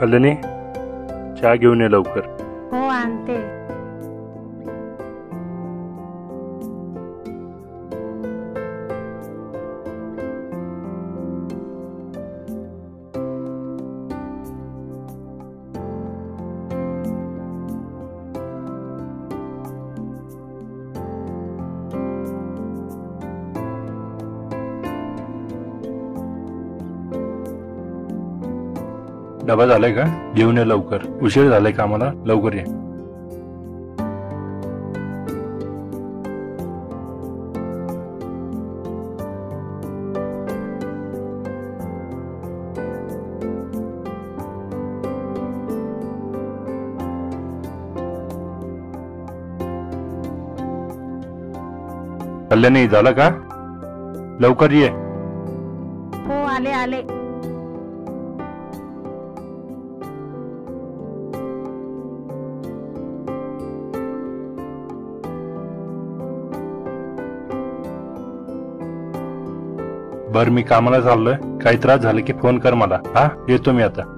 कल्याणी, चहा घेऊन ये लवकर. हो आणते. डबा झालाय का? घेऊन ये लवकर, उशीर झालाय कामाला, लवकर ये. कल्याणी, झालं का? लवकर ये. हो आले आले. बर, मी कामाला चाललोय. काही त्रास झाला की फोन कर मला. हा, येतो मी आता.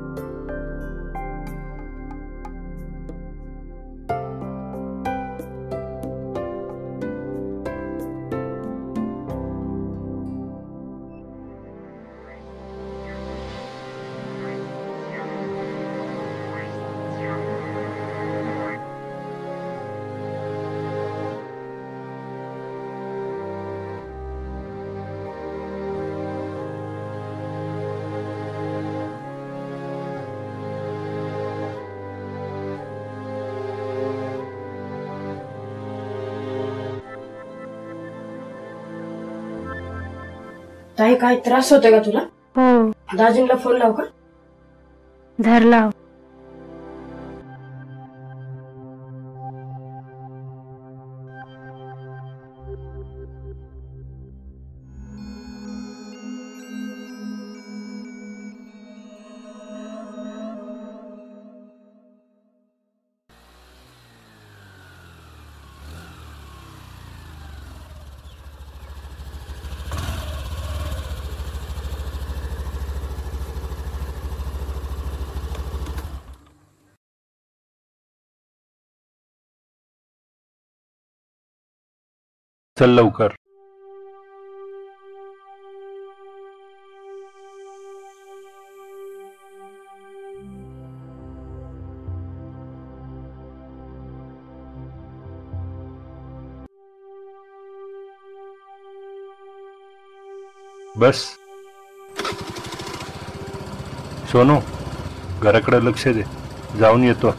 ताई, काय त्रास होतोय का तुला? हो. दाजींना फोन लाव का? धरला. चल लवकर. बस. सोनू, घराकडे लक्ष दे. जाऊन येतो.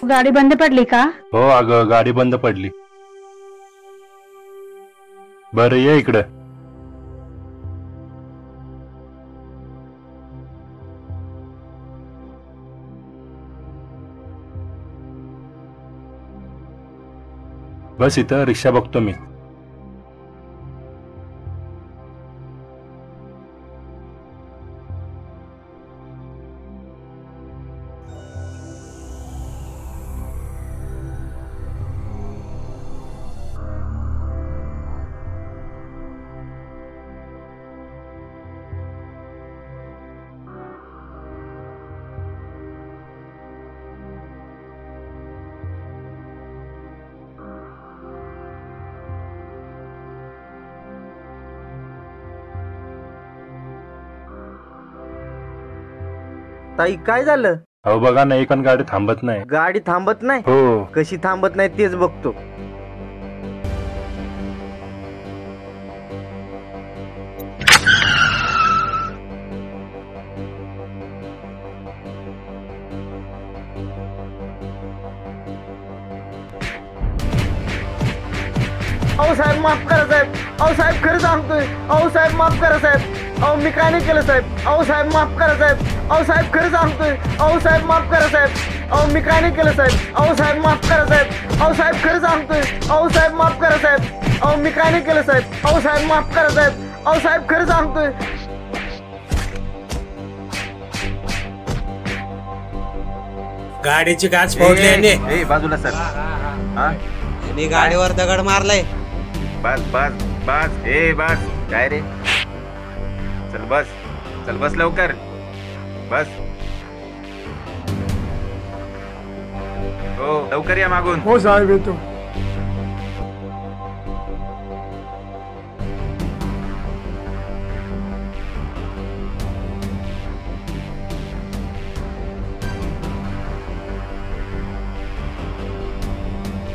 गाडी बंद पडली का? हो अगं, गाडी बंद पडली. बरं, ये इकडे. बस इथं, रिक्षा बघतो मी. ताई, काय झालं? अहो बघा ना, एक गाडी थांबत नाही. गाडी थांबत नाही? हो. कशी थांबत नाही तेच बघतो. अहो साहेब माफ करा साहेब. अहो साहेब खरं सांगतोय. अहो साहेब माफ करा साहेब. अहो मी काय नाही केलं साहेब. अहो साहेब माफ करा साहेब. अहो साहेब खरं सांगतोय. अहो साहेब माफ करा साहेब. अहो मी काय नाही केलं साहेब. अहो साहेब माफ करा साहेब. अहो साहेब खरं सांगतोय. अहो साहेब माफ करा साहेब. अहो मी काय नाही केलं साहेब. अहो साहेब माफ करा साहेब. अहो साहेब खरं सांगतोय. गाडीची काच फोडली यांनी. बाजूला सर. यांनी गाडीवर दगड मारलाय. बस बस बस. बस काय रे. चल बस. चल बस लवकर. बस. हो लवकर या मागून. हो साहेब येतो.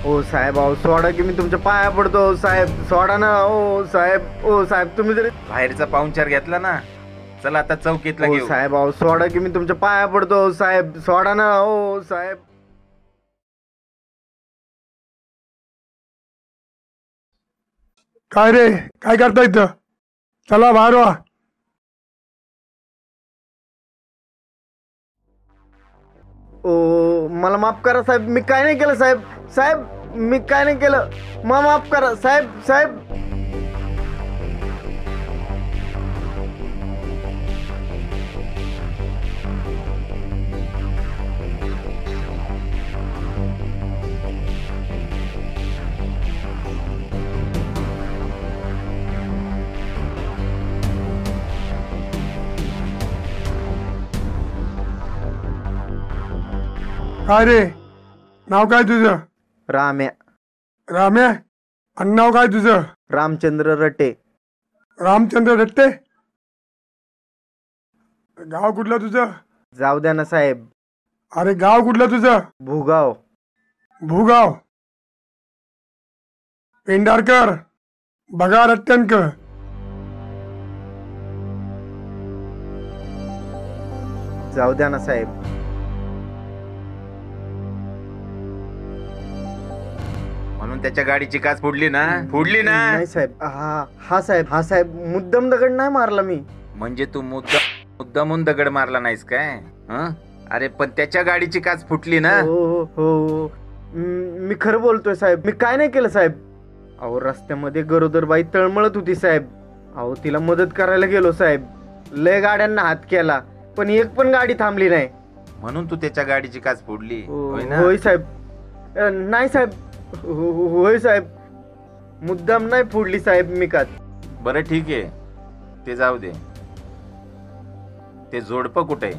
ओ साहेब अहो सोडा की मी तुमच्या पाया पडतो. साहेब सोडा ना. ओ साहेब. ओ साहेब तुम्ही जरी बाहेरचा पाहुणचार घेतला ना. चल आता चौकीतला ओ घेऊ. साहेब अहो सोडा की मी तुमच्या पाया पडतो. साहेब सोडा ना. ओ साहेब. काय रे काय करता इथं. चला बाहेर व्हा. ओ मला माफ करा साहेब. मी काय नाही केलं साहेब. साहेब मी काय नाही केलं. मला माफ करा साहेब. साहेब काय रे नाव काय तुझं. राम्या. राम्या. आणि नाव काय तुझं. रामचंद्र रटे. रामचंद्र रट्टे. गाव कुठलं तुझं. जाऊ द्या ना साहेब. अरे गाव कुठलं तुझं. भूगाव. भूगाव. पेंढारकर बघा रट्टणकर. जाऊ द्या ना साहेब. म्हणून त्याच्या गाडीची काच फोडली ना. फोडली ना. नाही साहेब. हा साहेब. हा साहेब मुद्दाम दगड नाही मारला मी. म्हणजे तू मुद्दामून दगड मारला नाहीस काय. हं? अरे पण त्याच्या गाडीची काच फुटली ना. हो हो. मी खरं बोलतोय साहेब. मी काय नाही केलं साहेब. अहो रस्त्यामध्ये गरोदर बाई तळमळत होती साहेब. अहो तिला मदत करायला गेलो साहेब. लय गाड्यांना हात केला पण एक पण गाडी थांबली नाही. म्हणून तू त्याच्या गाडीची काच फोडली होय ना. होय साहेब. नाही साहेब. होय साहेब. मुद्दाम नाही फोडली साहेब मी काच. बरं ठीक आहे ते जाऊ दे. ते जोडपं कुठे.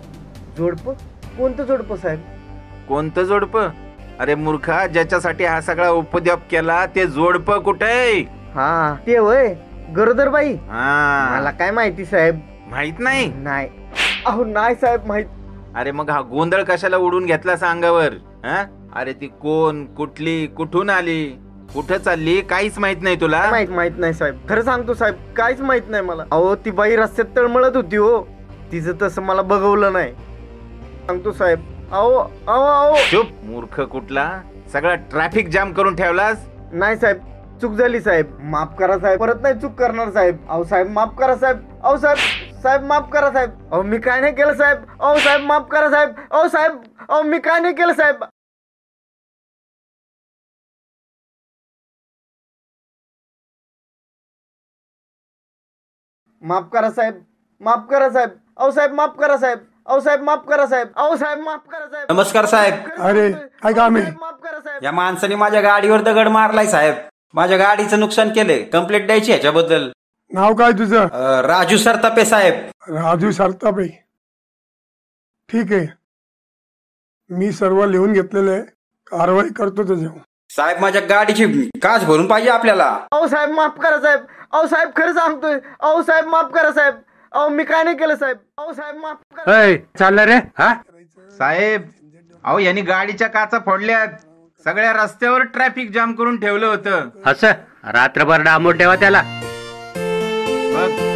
जोडपं. कोणतं जोडपं साहेब. कोणतं जोडपं. अरे मूर्खा ज्याच्यासाठी हा सगळा उपद्व्याप केला ते जोडपं कुठे. हा ते होय गरोदर बाई. हा मला काय माहिती साहेब. माहित नाही. नाही. अहो नाही साहेब माहित. अरे मग हा गोंधळ कशाला उडून घेतला सांगावर. अरे ती कोण कुठली कुठून आली कुठं चालली काहीच माहित नाही तुला. माहित नाही साहेब. खरं सांगतो साहेब काहीच माहित नाही मला. अहो ती बाई रस्त्यात तळमळत होती हो. तिचं तसं मला बघवलं नाही. सांगतो साहेब. अहो अहो अहो. चुप मूर्ख कुठला. सगळा ट्रॅफिक जाम करून ठेवलास. नाही साहेब चूक झाली साहेब. माफ करा साहेब. परत नाही चूक करणार साहेब. अहो साहेब माफ करा साहेब. अहो साहेब. साहेब माफ करा साहेब. अहो मी काय नाही केलं साहेब. अहो साहेब माफ करा साहेब. अहो साहेब. अहो मी काय नाही केलं साहेब. माफ करा साहेब. माफ करा साहेब. अहो साहेब माफ करा साहेब. अहो साहेब माफ करा साहेब. अहो साहेब माफ करा साहेब. नमस्कार साहेब. अरे काय काम आहे. माफ करा साहेब. या माणसाने माझ्या गाडीवर दगड मारलाय साहेब. माझ्या गाडीचं नुकसान केलंय. कंप्लेंट द्यायची ह्याच्याबद्दल. नाव काय तुझं. राजू सरतापे साहेब. राजू सरतापे. ठीक आहे मी सर्व लिहून घेतलेलं आहे. कारवाई करतो त्याच्यावर. साहेब माझ्या गाडीची काच भरून पाहिजे आपल्याला. अहो साहेब माफ करा साहेब. अहो साहेब खरं सांगतोय. अहो साहेब माफ करा साहेब. अहो मी काय नाही केलं साहेब. अहो साहेब माफ करा. चाललं रे. हा साहेब अहो यांनी गाडीच्या काचा फोडल्यात. सगळ्या रस्त्यावर ट्रॅफिक जाम करून ठेवलं होतं. असं रात्रभर डांबून ठेवा त्याला. बघ